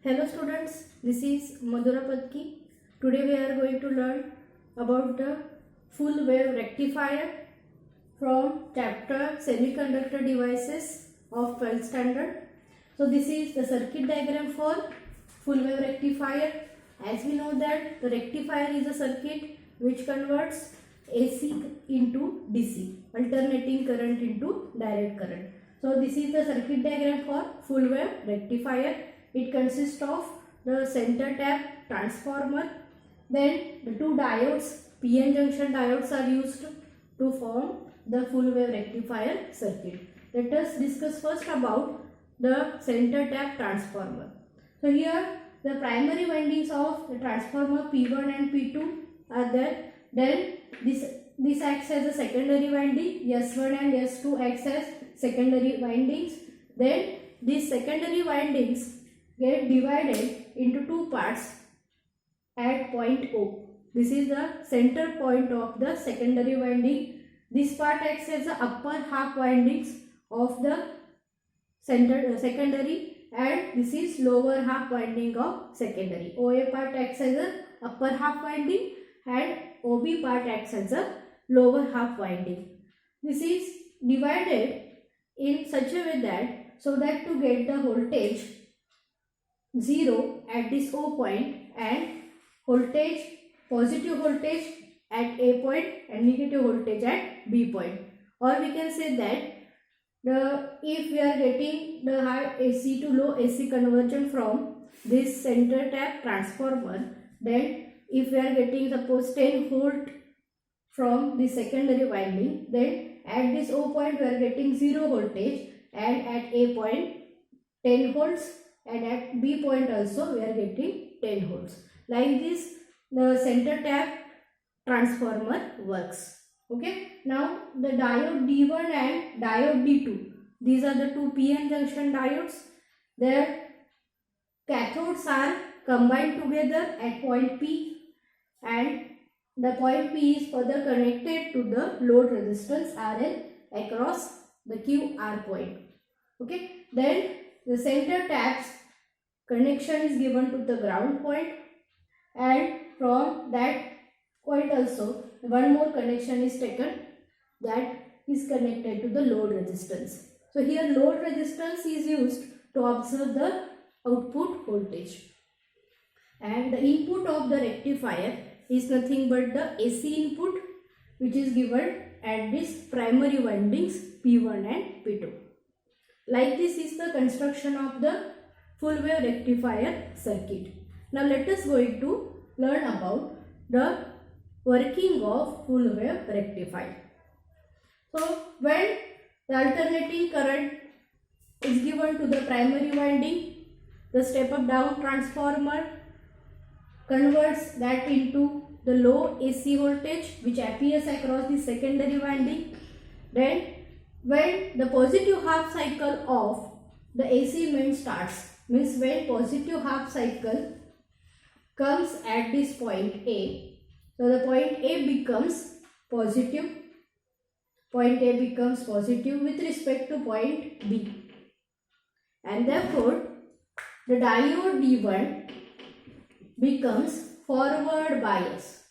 Hello students, this is Madhura Patki. Today we are going to learn about the full wave rectifier from chapter Semiconductor Devices of 12th standard. So this is the circuit diagram for full wave rectifier. As we know that the rectifier is a circuit which converts AC into DC, alternating current into direct current. So this is the circuit diagram for full wave rectifier. It consists of the center tap transformer, then the two diodes, PN junction diodes are used to form the full wave rectifier circuit. Let us discuss first about the center tap transformer. So here the primary windings of the transformer P1 and P2 are there. Then this acts as a secondary winding, S1 and S2 acts as secondary windings. Then these secondary windings get divided into two parts at point O. This is the center point of the secondary winding. This part acts as the upper half windings of the secondary, and this is lower half winding of secondary. OA part acts as the upper half winding and OB part acts as a lower half winding. This is divided in such a way that so that to get the voltage 0 at this O point and positive voltage at A point and negative voltage at B point. Or we can say that if we are getting the high AC to low AC conversion from this center tap transformer, then if we are getting suppose 10 volt from the secondary winding, then at this O point we are getting 0 voltage, and at A point 10 volts, and at B point also we are getting 10 volts. Like this the center tap transformer works. Okay. Now the diode D1 and diode D2, these are the two PN junction diodes. Their cathodes are combined together at point P, and the point P is further connected to the load resistance RL across the QR point. Okay. Then the center tap's connection is given to the ground point, and from that point also one more connection is taken that is connected to the load resistance. So here load resistance is used to observe the output voltage, and the input of the rectifier is nothing but the AC input which is given at this primary windings P1 and P2. Like this is the construction of the full wave rectifier circuit. Now let us going to learn about the working of full wave rectifier. So when the alternating current is given to the primary winding, the step up down transformer converts that into the low AC voltage which appears across the secondary winding. Then when the positive half cycle of the AC main starts, means when positive half cycle comes at this point A, so the point A becomes positive, with respect to point B, and therefore the diode D1 becomes forward bias.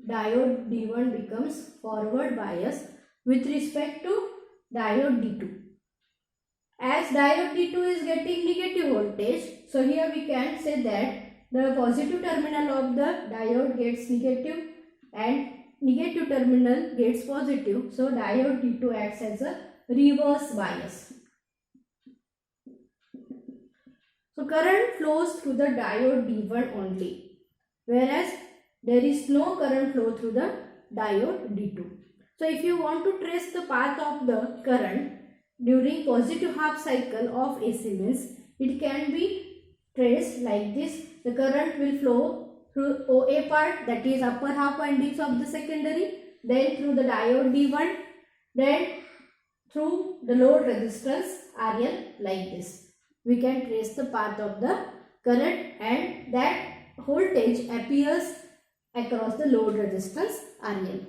Diode D1 becomes forward bias with respect to diode D2. As diode D2 is getting negative voltage, so here we can say that the positive terminal of the diode gets negative and negative terminal gets positive. So diode D2 acts as a reverse bias. So current flows through the diode D1 only, whereas there is no current flow through the diode D2. So if you want to trace the path of the current during positive half cycle of AC means, it can be traced like this. The current will flow through OA part, that is upper half windings of the secondary, then through the diode D1, then through the load resistance RL like this. We can trace the path of the current, and that voltage appears across the load resistance RL.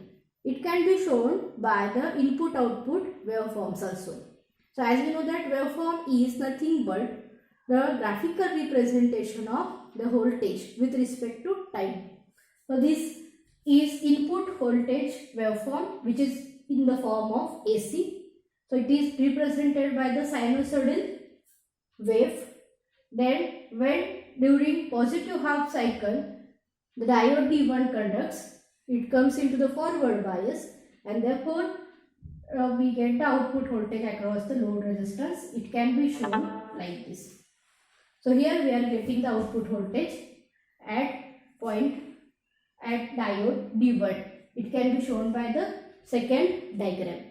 It can be shown by the input-output waveforms also. So as we know that waveform is nothing but the graphical representation of the voltage with respect to time. So this is input voltage waveform which is in the form of AC. So it is represented by the sinusoidal wave. Then when during positive half cycle the diode D1 conducts, it comes into the forward bias, and therefore we get the output voltage across the load resistance. It can be shown like this. So here we are getting the output voltage at point at diode D1. It can be shown by the second diagram.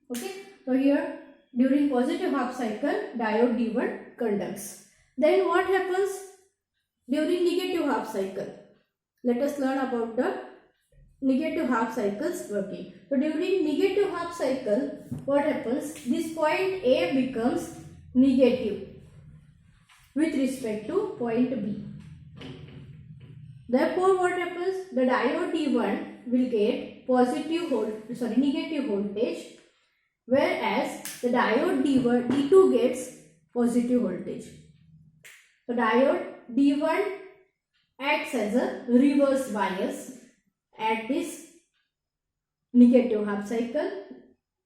Okay. So here during positive half cycle diode D1 conducts. Then what happens during negative half cycle? Let us learn about the negative half cycles working. So during negative half cycle, what happens? This point A becomes negative with respect to point B. Therefore, what happens? The diode D1 will get negative voltage, whereas the diode D2 gets positive voltage. So diode D1 acts as a reverse bias at this negative half cycle.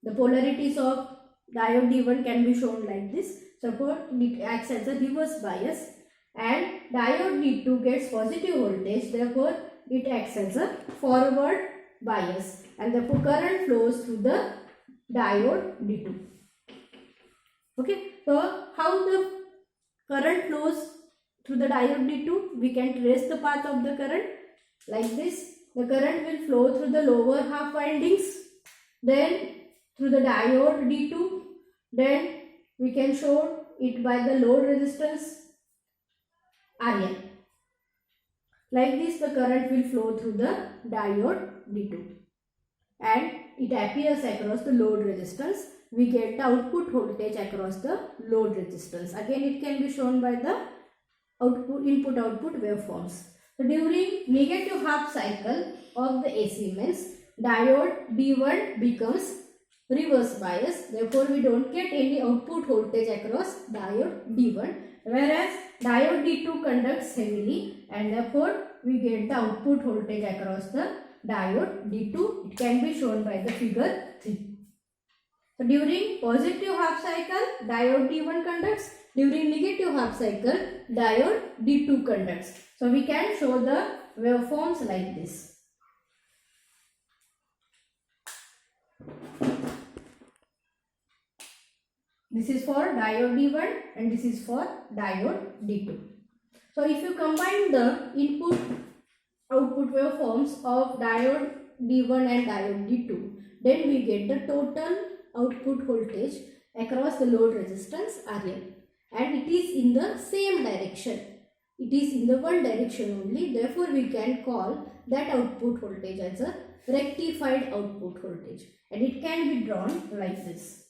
The polarities of diode D1 can be shown like this. Suppose it acts as a reverse bias, and diode D2 gets positive voltage, therefore it acts as a forward bias, and the current flows through the diode D2. Okay, so how the current flows through the diode D2? We can trace the path of the current like this. The current will flow through the lower half windings, then through the diode D2, then we can show it by the load resistance RL. Like this, the current will flow through the diode D2 and it appears across the load resistance. We get the output voltage across the load resistance. Again, it can be shown by the input-output waveforms. So during negative half cycle of the AC means diode D1 becomes reverse bias. Therefore, we don't get any output voltage across diode D1, whereas diode D2 conducts heavily, and therefore we get the output voltage across the diode D2. It can be shown by the figure 3. So during positive half cycle, diode D1 conducts. During negative half cycle, diode D2 conducts. So we can show the waveforms like this. This is for diode D1 and this is for diode D2. So if you combine the input-output waveforms of diode D1 and diode D2, then we get the total output voltage across the load resistance RL, and it is in the same direction. It is in the one direction only. Therefore, we can call that output voltage as a rectified output voltage, and it can be drawn like this.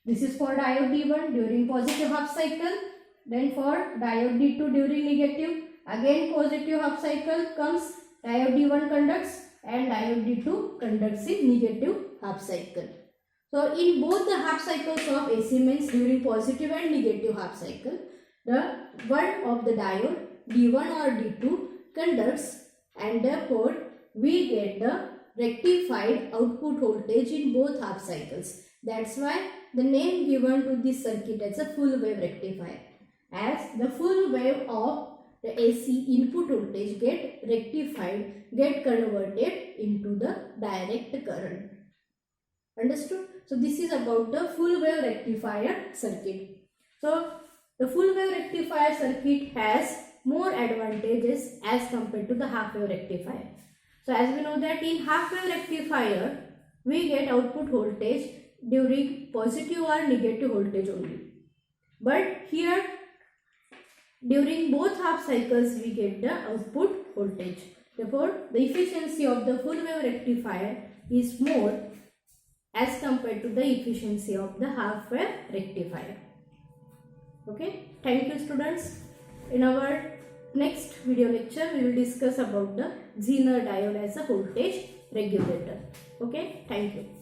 This is for diode D1 during positive half cycle. Then for diode D2 during negative, again positive half cycle comes, diode D1 conducts and diode D2 conducts in negative half cycle. So in both the half cycles of AC means during positive and negative half cycle, the one of the diode D1 or D2 conducts, and therefore we get the rectified output voltage in both half cycles. That's why the name given to this circuit as a full wave rectifier, as the full wave of the AC input voltage get rectified, get converted into the direct current. Understood? So this is about the full wave rectifier circuit. So the full wave rectifier circuit has more advantages as compared to the half wave rectifier. So as we know that in half wave rectifier, we get output voltage during positive or negative voltage only. But here during both half cycles we get the output voltage. Therefore, the efficiency of the full wave rectifier is more as compared to the efficiency of the half wave rectifier. Okay, thank you students. In our next video lecture, we will discuss about the Zener diode as a voltage regulator. Okay, thank you.